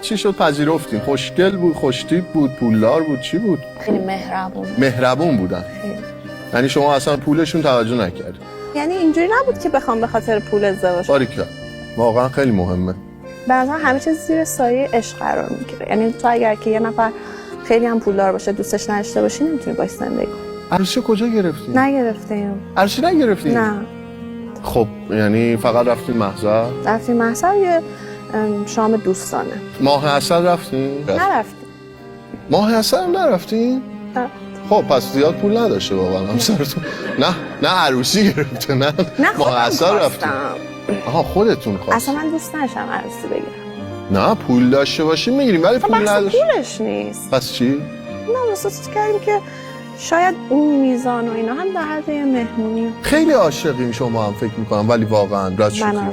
چی شد پذیرفتین؟ خوشگل بود، خوشتیپ بود، پولدار بود، چی بود؟ خیلی مهربون بودن. یعنی شما اصلا پولشون توجه نکردید. یعنی اینجوری نبود که بخوام به خاطر پول ازدواج. باریکلا. واقعا خیلی مهمه. به نظرم همه چیز زیر سایه عشق قرار میگیره. یعنی تو اگر که یه نفر خیلی هم پولدار باشه دوستش نداشته باشی نمیتونی باهاش زندگی کنی. عروسی کجا گرفتین؟ نگرفتیم. عروسی نگرفتین؟ نه. خب یعنی فقط رفتین محضر؟ رفتیم محضر یه شام دوستانه. ماه عسل رفتین؟ نرفتیم. ماه عسل هم نرفتین؟ نه. خب پس زیاد پول نداشته واقعا همسرتون. نه عروسی گرفته، نه ماه عسل رفتین. آها خودتون خواست. اصلا من دوست نداشتم عروسی بگیرم. نه پول داشته باشیم میگیریم ولی پول نداشته. پولش نیست. پس چی؟ نه احساس کردیم که شاید اون میزان و اینا هم در حد یه مهمونی. خیلی عاشقین شما هم فکر میکنم ولی واقعا راست شدیم.